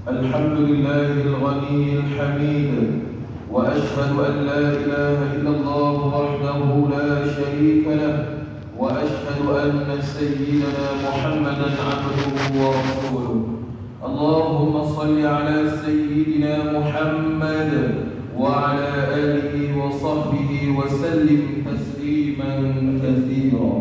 الحمد لله الغني الحميد، وأشهد أن لا إله إلا الله وحده لا شريك له، وأشهد أن سيدنا محمدا عبده ورسوله. اللهم صل على سيدنا محمد وعلى آله وصحبه وسلم تسليما كثيرا.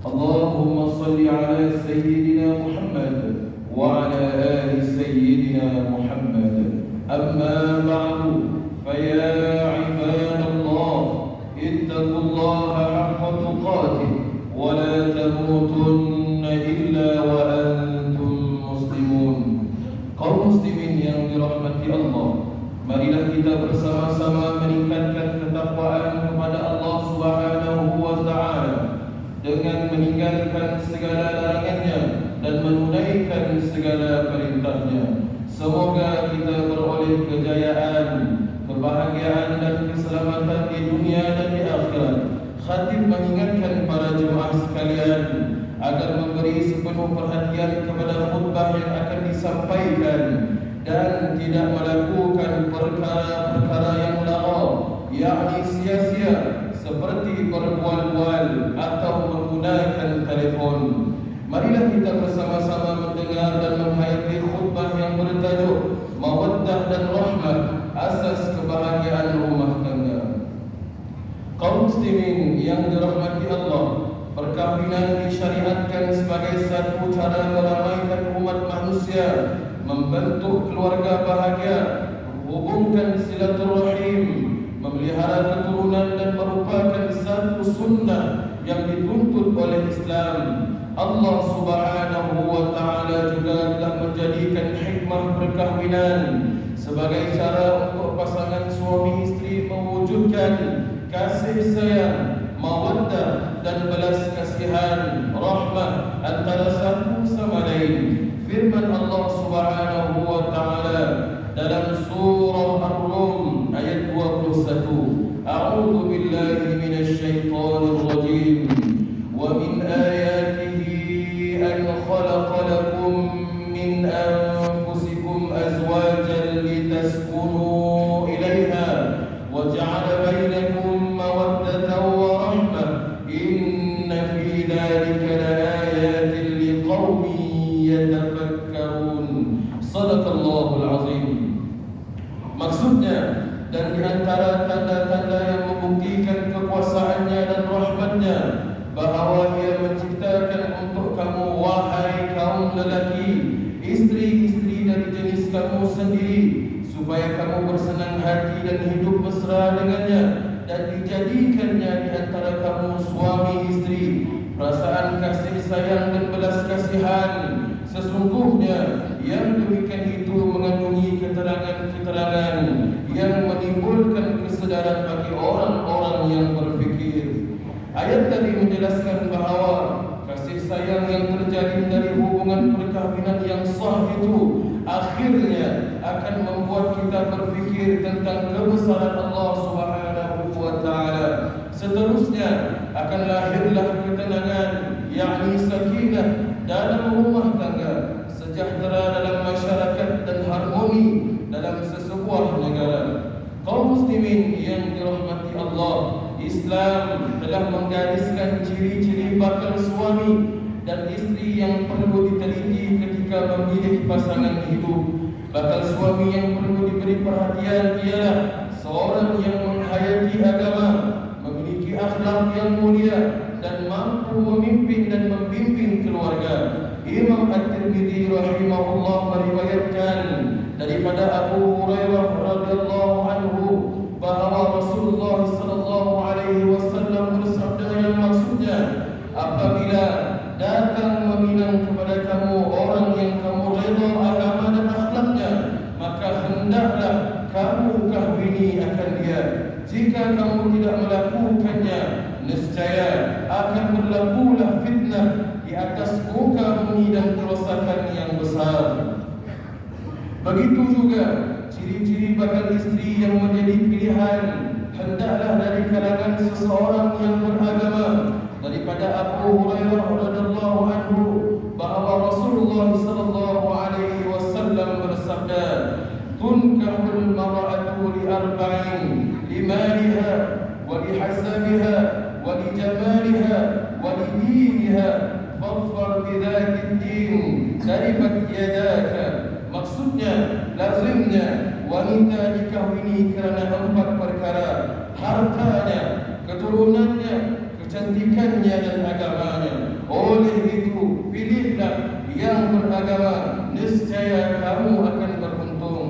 اللهم صل على سيدنا محمد وعلى آل سيدنا محمد. أما بعد، فيا عباد الله، اتقوا الله حق تقاته ولا تموتن إلا وأنتم مسلمون. Kaum muslimin yang dirahmati Allah, marilah kita bersama-sama meningkatkan ketakwaan kepada Allah Subhanahu wa Ta'ala dengan meninggalkan segala larangannya dan menunaikan segala perintahnya. Semoga kita beroleh kejayaan, kebahagiaan dan keselamatan di dunia dan di akhirat. Khatib mengingatkan para jemaah sekalian agar memberi sepenuh perhatian kepada khutbah yang akan disampaikan dan tidak melakukan perkara-perkara yang laghaw, yakni sia-sia, seperti berbual-bual atau menggunakan telefon. Marilah kita bersama-sama mendengar dan menghayati khutbah yang bertajuk Mawaddah dan Rahmah, asas kebahagiaan rumah tangga. Kaum muslimin yang dirahmati Allah, perkahwinan disyariatkan sebagai satu cara meramaikan umat manusia, membentuk keluarga bahagia, menghubungkan silaturahim, memelihara keturunan dan merupakan satu sunnah yang dituntut oleh Islam. Allah Subhanahu wa Ta'ala juga telah menjadikan hikmah perkahwinan sebagai cara untuk pasangan suami istri mewujudkan kasih sayang, mawaddah dan belas kasihan, rahmah antara satu sama lain. Firman Allah Subhanahu wa Ta'ala dalam surah Ar-Rum ayat 21, maksudnya. Dan di antara tanda-tanda yang membuktikan kekuasaannya dan rahmatnya, bahawa Ia menciptakan untuk kamu, wahai kaum lelaki, istri-istri dari jenis kamu sendiri, supaya kamu bersenang hati dan hidup mesra dengannya, dan dijadikannya di antara kamu suami istri perasaan kasih sayang dan belas kasihan. Sesungguhnya yang demikian itu mengandungi keterangan-keterangan yang menimbulkan kesedaran bagi orang-orang yang berfikir. Ayat tadi menjelaskan bahawa kasih sayang yang terjadi dari hubungan perkahwinan yang sah itu akhirnya akan membuat kita berfikir tentang kebesaran Allah Subhanahu wa taala. Seterusnya akan lahirlah ketenangan, yakni sakinah dalam rumah tangga, sejahtera dalam masyarakat dan harmoni dalam sesebuah negara. Kaum muslimin yang dirahmati Allah, Islam telah menggariskan ciri-ciri bakal suami dan istri yang perlu diteliti ketika memilih pasangan hidup. Bakal suami yang perlu diberi perhatian ialah seorang yang menghayati agama, memiliki akhlak yang mulia, dan mampu memimpin dan membimbing keluarga. Imam At-Tirmidzi rahimahullah meriwayatkan daripada Abu Hurairah radhiyallahu anhu bahawa Rasulullah sallallahu alaihi wasallam bersabda yang maksudnya, apabila datang meminang kepada kamu orang yang kamu redha agama dan akhlaknya, maka hendaklah kamu kahwini akan dia. Jika kamu tidak melakukannya, nescaya akan berlakulah fitnah di atas muka bumi dan kerosakan yang besar. Begitu juga ciri-ciri bakal istri yang menjadi pilihan hendaklah dari kalangan seseorang yang beragama. Daripada Abu Hurairah radhiyallahu anhu bahawa Rasulullah sallallahu alaihi wasallam bersabda, tunkahul mar'atu li arba'in, limaliha wa lihasabiha wa lijamaliha wa lidiniha fadfar bidzati din taribat yadaka. Maksudnya, lazimnya wanita dikahwini kerana 4 perkara: hartanya, keturunannya, kecantikannya dan agamanya. Oleh itu, pilihlah yang beragama, niscaya kamu akan beruntung.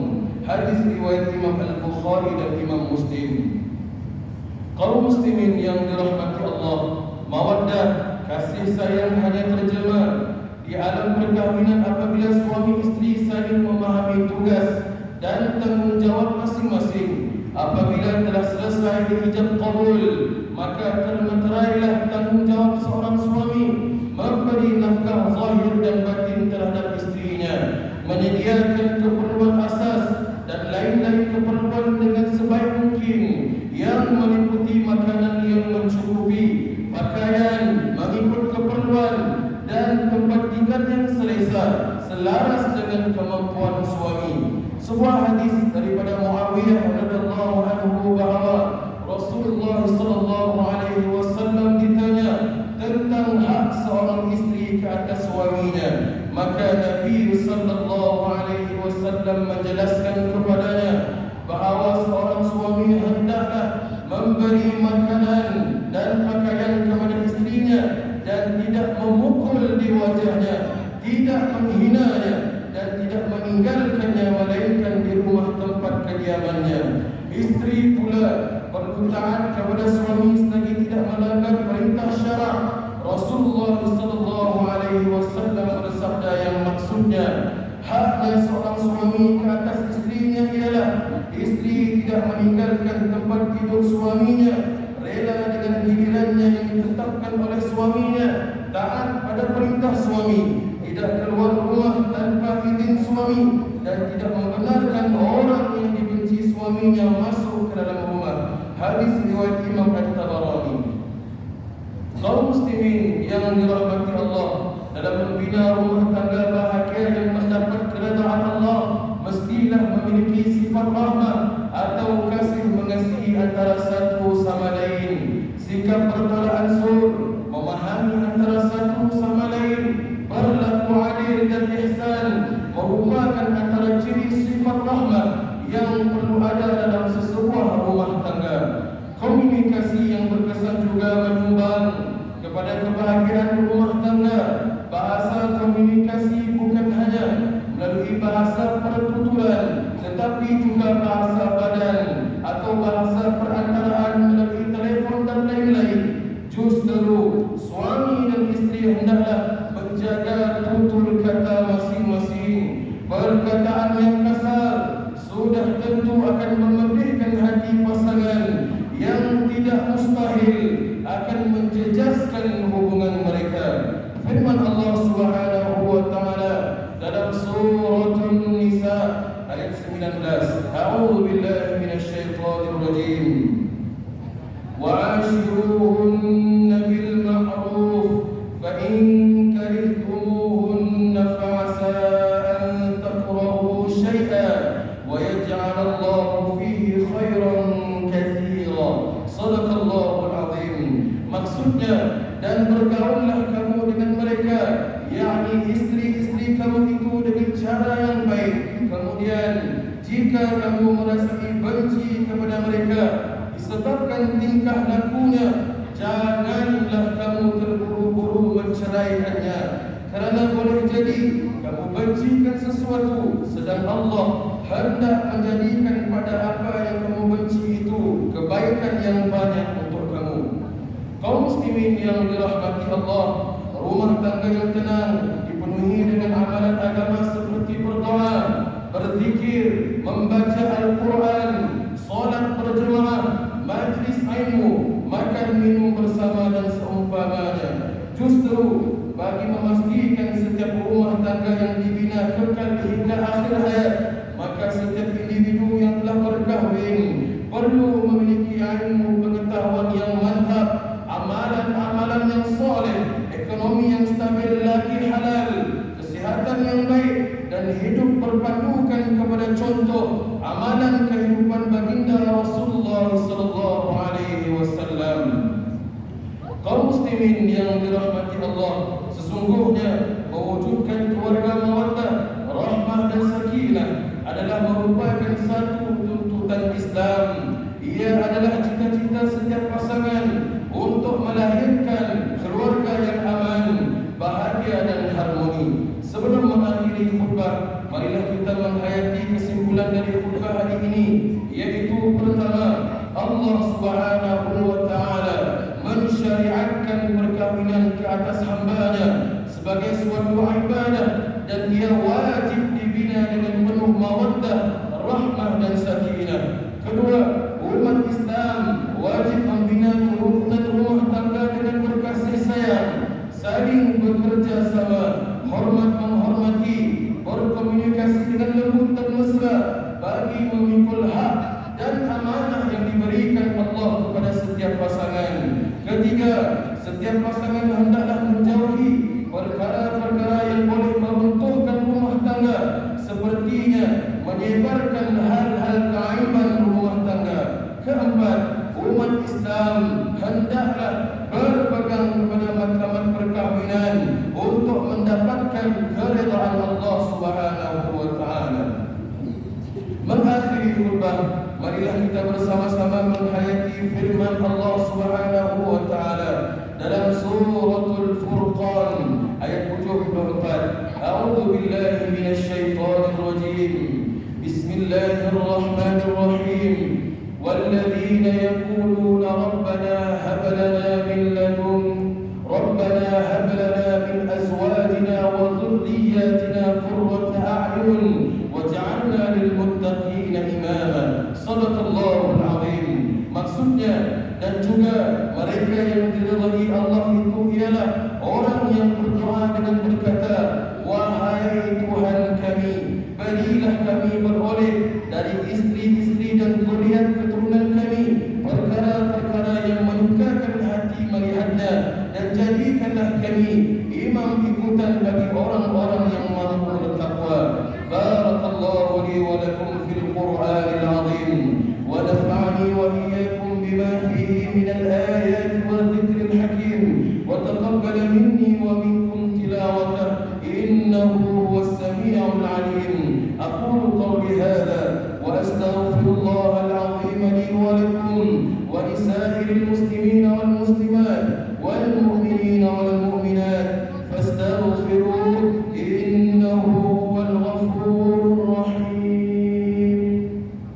Hadis riwayat Imam Al-Bukhari dan Imam Muslim. Kaum muslimin yang dirahmati Allah, mawaddah, kasih sayang hanya terjema di alam perkahwinan apabila suami istri saling memahami tugas dan tanggungjawab masing-masing. Apabila telah selesai diijab qabul, maka termeterailah tanggungjawab seorang suami memberi nafkah zahir dan batin terhadap istrinya, menyediakan keperluan asas dan lain-lain keperluan dengan sebaik mungkin, yang meliputi makanan yang mencukupi, pakaian mengikut keperluan, dan tempat tinggal yang selesa selaras dengan kemampuan suami. Sebuah hadis daripada Muawiyah radhiyallahu anhu bahawa Rasulullah sallallahu alaihi wasallam ditanya tentang hak seorang istri ke atas suaminya, maka Nabi sallallahu alaihi wasallam menjelaskan kepadanya bahawa seorang suami hendaklah memberi makanan dan pakaian kepada istrinya dan tidak memukul di wajahnya, tidak menghinanya dan tidak meninggalkannya melainkan di rumah tempat kediamannya. Istri pula perlu taat kepada suami selagi tidak melanggar perintah syarak. Rasulullah sallallahu alaihi wasallam bersabda yang maksudnya, haknya seorang suami ke atas istrinya ialah istri tidak meninggalkan tempat tidur suaminya, rela dengan gilirannya yang ditetapkan oleh suaminya, taat pada perintah suami, tidak keluar rumah tanpa izin suami, dan tidak membenarkan orang yang dibenci suaminya masuk ke dalam rumah. Hadis riwayat Imam At-Tabarani. Kaum muslimin yang dirahmati Allah, dalam membina rumah tangga bahagia yang mendapat keredaan Allah, mestilah memiliki sifat rahmat atau kasih mengasihi antara satu sama lain, sikap bertolak ansur, memahami antara satu sama lain, berlaku adil dan ihsan, merupakan antara ciri sifat rahmat yang perlu ada pesan juga menyumbang kepada kebahagiaan rumah tangga. Bahasa komunikasi bukan hanya melalui bahasa pertuturan, tetapi juga bahasa badan atau bahasa perantaraan melalui telefon dan lain-lain. Justru suami dan istri hendaklah menjaga tutur kata masing-masing. Perkataan yang kasar sudah tentu akan memedihkan hati pasangan, yang tidak mustahil akan menjejaskan hubungan mereka. Firman Allah Subhanahu wa taala dalam surah An-Nisa ayat 19, A'udzu billahi minasy syaithanir rajim. Wa'ashiruhunna bil ma'ruf fa in karihtumuhunna fa'asa an takrahu syai'an wa yaj'al Allahu fihi khairan katsira. Shadaqallahul azim. Maksudnya, dan bergaullah kamu dengan mereka, yakni istri-istri kamu itu dengan cara yang baik. Kemudian jika kamu merasai benci kepada mereka disebabkan tingkah lakunya, janganlah kamu terburu-buru menceraikannya, kerana boleh jadi kamu bencikan sesuatu sedang Allah hendak menjadikan pada apa yang kamu benci itu kebaikan yang banyak untuk kamu. Kaum muslimin yang dirahmati Allah, rumah tangga yang tenang dipenuhi dengan amalan agama seperti berdoa, berzikir, membaca Al-Quran, solat berjemaah, majlis ilmu, makan minum bersama dan seumpamanya. Justru bagi memastikan setiap rumah tangga yang dibina kekal hingga akhir hayat, maka setiap individu yang telah berkahwin perlu memiliki ilmu pengetahuan yang mantap, amalan-amalan yang soleh, ekonomi yang stabil lagi halal, kesihatan yang baik, dan hidup berpandukan kepada contoh amalan kehidupan baginda Rasulullah sallallahu alaihi wasallam. Kaum muslimin yang dirahmati Allah, sesungguhnya mewujudkan keluarga mawaddah, rahmah dan sakinah adalah merupakan satu tuntutan Islam. Ia adalah cita-cita setiap pasangan untuk melahirkan keluarga yang aman, bahagia dan harmoni. Sebelum mengakhiri khutbah, marilah kita menghayati kesimpulan dari khutbah hari ini, yaitu pertama, Allah Subhanahu wa taala mensyariatkan perkahwinan ke atas hamba-Nya sebagai suatu ibadah, dan ia wajib dibina dengan penuh mawaddah, rahmah dan sakinah. Kedua, umat Islam wajib membina kerukunan rumah tangga dengan berkasih sayang, saling bekerja sama, hormat menghormati, berkomunikasi dengan lembut dan mesra bagi memikul hak dan amanah yang diberikan Allah kepada setiap pasangan. Ketiga, setiap pasangan hendaklah menjauhi perkara-perkara yang boleh meruntuhkan rumah tangga, sepertinya menyebarkan hal-hal keaiban rumah tangga. Keempat, umat Islam hendaklah berpegang kepada mahkamah perkahwinan untuk mendapatkan keridhaan Allah Subhanahu wa taala. Mengakhiri khutbah, marilah kita bersama-sama menghayati firman Allah Subhanahu wa taala dalam suratul Furqan ayat 74. A'udzu billahi minasy syaithanir rajim. Bismillahirrahmanirrahim. والذين يقولون ربنا هب لنا من أزواجنا وذرياتنا قرة أعين واجعلنا للمتقين إماما. صدق الله العظيم. Maksudnya, dan juga mereka yang diridhai Allah itu ialah orang yang berdoa dengan berkata, wahai Tuhan kami, berilah kami beroleh dari istri-istri dan zuriat keturunan kami perkara-perkara yang menyukakan hati melihatnya, dan jadikanlah kami imam ikutan bagi orang-orang yang mampu bertakwa. Barakallahu li wa lakum fil Qur'anil azim, wa nafa'ani wa iyyakum bima fihi min al-ayati wal dhikril hakim, wa taqabbal minni wa minkum tilawatahu innahu huwas sami'ul 'alim. أقول قولي هذا وأستغفر الله العظيم لي ولكم ولسائر المسلمين والمسلمين والمسلمات والمؤمنين والمؤمنات